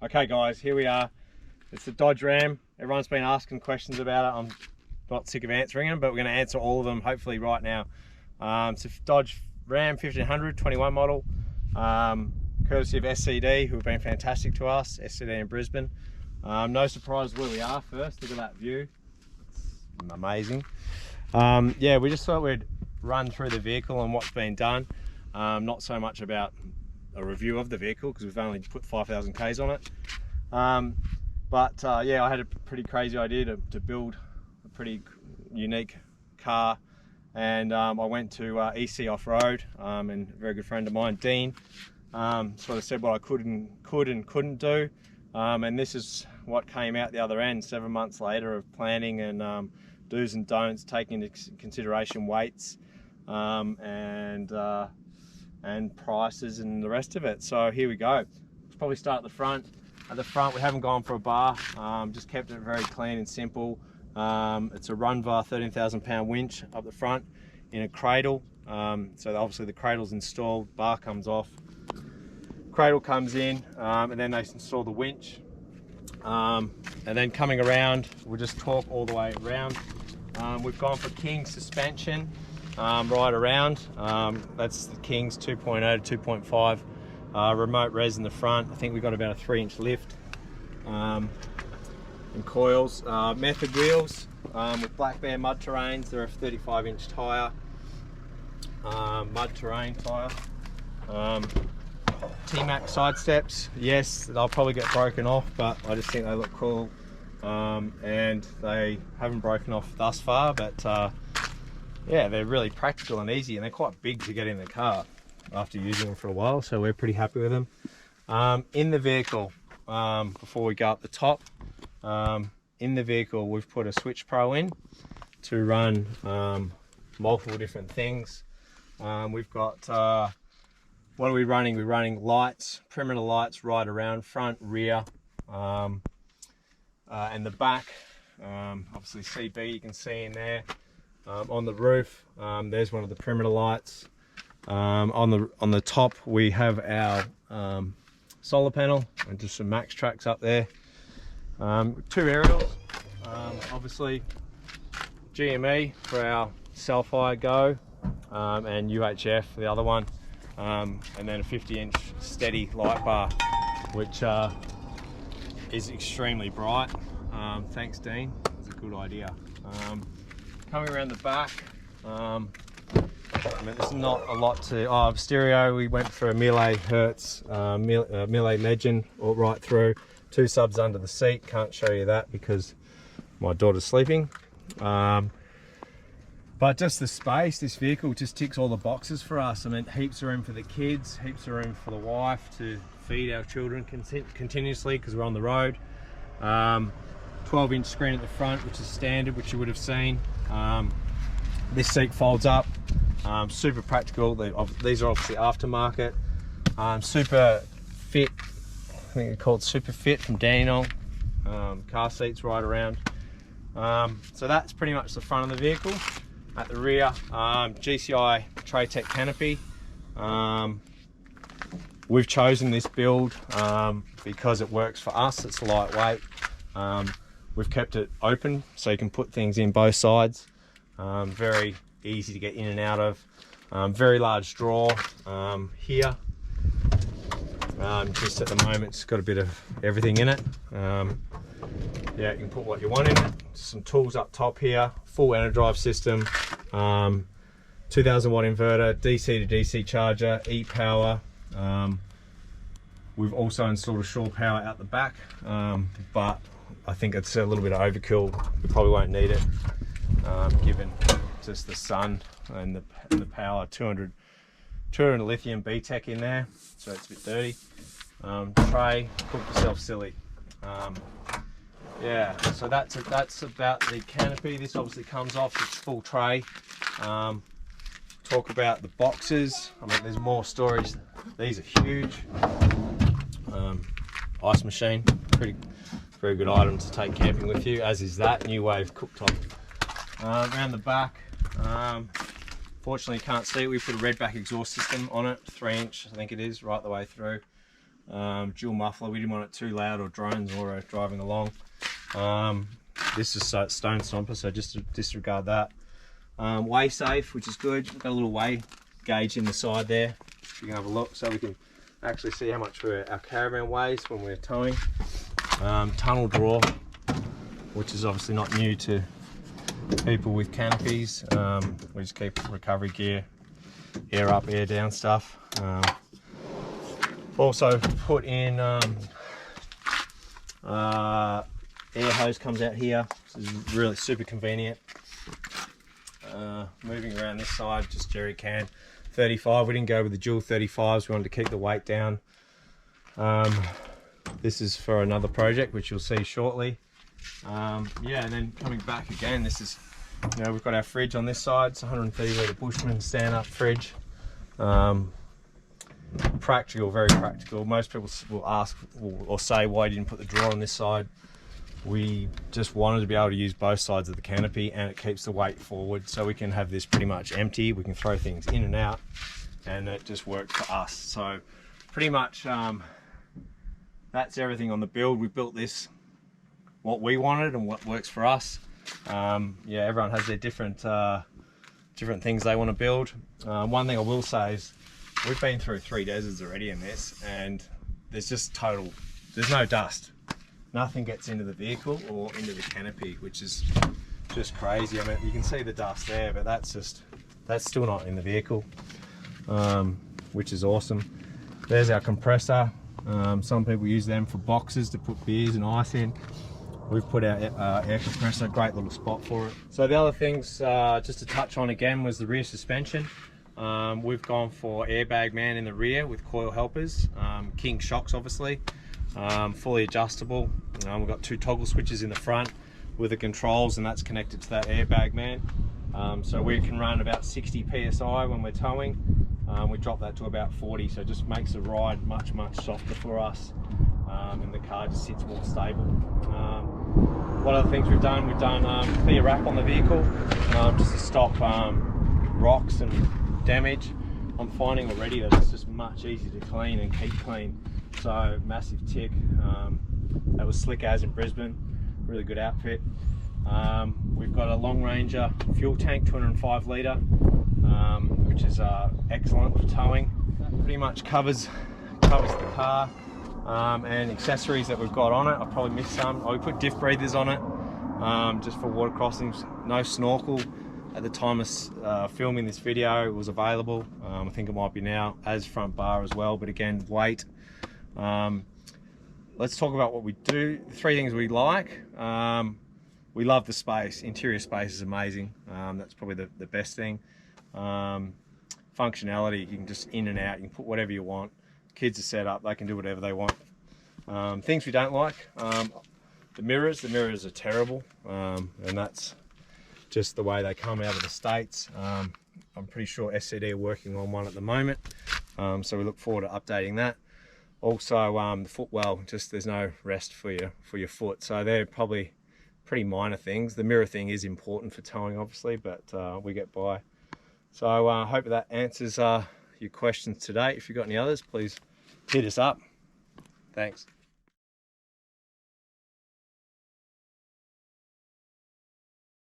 Okay guys, here we are. It's the Dodge Ram. Everyone's been asking questions about it. I'm not sick of answering them, but we're going to answer all of them hopefully right now. It's a Dodge Ram 1500 21 model, courtesy of SCD, who have been fantastic to us. SCD in Brisbane. No surprise where we are first. Look at that view. It's amazing. Yeah, we just thought we'd run through the vehicle and what's been done. Not so much about a review of the vehicle because we've only put 5,000 Ks on it. Yeah, I had a pretty crazy idea to build a pretty unique car, and I went to EC Off-Road, and a very good friend of mine, Dean, sort of said what I could and couldn't do, and this is what came out the other end 7 months later of planning and do's and don'ts, taking into consideration weights and prices and the rest of it. So here we go. Let's probably start at the front. At the front, we haven't gone for a bar, just kept it very clean and simple. It's a Runvar 13,000 pound winch up the front in a cradle. So obviously the cradle's installed, bar comes off, cradle comes in, and then they install the winch. And then coming around, we'll just torque all the way around. We've gone for King suspension right around. That's the King's 2.0 to 2.5. Remote res in the front. I think we've got about a 3-inch lift. And coils. Method wheels with Black Bear mud terrains. They're a 35-inch tyre. Mud terrain tyre. T-Max side steps. Yes, they'll probably get broken off, but I just think they look cool. And they haven't broken off thus far, but yeah, they're really practical and easy, and they're quite big to get in the car after using them for a while, so we're pretty happy with them. In the vehicle, before we go up the top, in the vehicle we've put a Switch Pro in to run multiple different things. We've got, what are we running? We're running lights, perimeter lights right around, front, rear, and the back. Obviously CB you can see in there. On the roof, there's one of the perimeter lights. On the top we have our solar panel and just some max tracks up there. 2 aerials, obviously GME for our Selfie Go, and UHF for the other one, and then a 50-inch steady light bar, which is extremely bright. Thanks Dean, that's a good idea. Coming around the back, I mean, there's not a lot to... stereo, we went for a Miele Hertz, Miele Legend, all right through. 2 subs under the seat, can't show you that because my daughter's sleeping. But just the space, this vehicle just ticks all the boxes for us. I mean, heaps of room for the kids, heaps of room for the wife to feed our children continuously because we're on the road. 12-inch screen at the front, which is standard, which you would have seen. This seat folds up, super practical. These are obviously aftermarket. Super Fit, I think they're called Super Fit from Dandenong. Car seats right around. So that's pretty much the front of the vehicle. At the rear, GCI Tray-Tech canopy. We've chosen this build because it works for us. It's lightweight. We've kept it open so you can put things in both sides. Very easy to get in and out of. Very large drawer here. Just at the moment it's got a bit of everything in it. Yeah, you can put what you want in it. Some tools up top here. Full EnerDrive system. 2000 watt inverter, DC to DC charger, e-power. We've also installed a shore power out the back, but I think it's a little bit of overkill. We probably won't need it, given just the sun and the power. 200 lithium BTEC in there, so it's a bit dirty. Tray, cook yourself silly. Yeah, so that's about the canopy. This obviously comes off, it's full tray. Talk about the boxes. I mean, there's more storage. These are huge. Ice machine, very good item to take camping with you, as is that New Wave cooktop. Around the back, fortunately you can't see it, we put a redback exhaust system on it, 3-inch I think it is, right the way through. dual muffler. We didn't want it too loud or drones or driving along. This is stone stomper, so just disregard that. Weigh safe, which is good. Got a little weigh gauge in the side there. You can have a look so we can actually see how much our caravan weighs when we're towing. Tunnel drawer, which is obviously not new to people with canopies. We just keep recovery gear, air up, air down stuff. Also put in air hose comes out here. This is really super convenient. Moving around this side, just jerry can 35. We didn't go with the dual 35s. We wanted to keep the weight down. This is for another project which you'll see shortly. Yeah, and then coming back again, this is, you know, we've got our fridge on this side. It's a 130 litre Bushman stand-up fridge. Practical, very practical. Most people will ask or say, why you didn't put the drawer on this side? We just wanted to be able to use both sides of the canopy, and it keeps the weight forward, so we can have this pretty much empty. We can throw things in and out, and it just worked for us. So pretty much that's everything on the build. We built this what we wanted and what works for us. Yeah, everyone has their different things they want to build. One thing I will say is we've been through 3 deserts already in this, and there's no dust. Nothing gets into the vehicle or into the canopy, which is just crazy. I mean, you can see the dust there, but that's still not in the vehicle, which is awesome. There's our compressor. Some people use them for boxes to put beers and ice in. We've put our air compressor, great little spot for it. So the other things, just to touch on again, was the rear suspension. We've gone for airbag man in the rear with coil helpers, king shocks obviously, fully adjustable. We've got 2 toggle switches in the front with the controls, and that's connected to that airbag man. So we can run about 60 psi when we're towing. We drop that to about 40, so it just makes the ride much softer for us, and the car just sits more stable. One of the things we've done clear wrap on the vehicle, just to stop rocks and damage. I'm finding already that it's just much easier to clean and keep clean. So massive tick. That was slick as in Brisbane. Really good outfit. We've got a Long Ranger fuel tank, 205 litre, which is excellent for towing. That pretty much covers the car, and accessories that we've got on it. I probably missed some. We put diff breathers on it, just for water crossings. No snorkel. At the time of filming this video, it was available. I think it might be now, as front bar as well, but again, weight. Let's talk about what we do. The 3 things we like. We love the space. Interior space is amazing. That's probably the best thing. Functionality, you can just in and out, you can put whatever you want. Kids are set up, they can do whatever they want. Things we don't like, the mirrors are terrible, and that's just the way they come out of the States. I'm pretty sure SCD are working on one at the moment, so we look forward to updating that. Also, the footwell, just there's no rest for your foot, so they're probably pretty minor things. The mirror thing is important for towing, obviously, but we get by. So I hope that answers your questions today. If you've got any others, please hit us up. Thanks.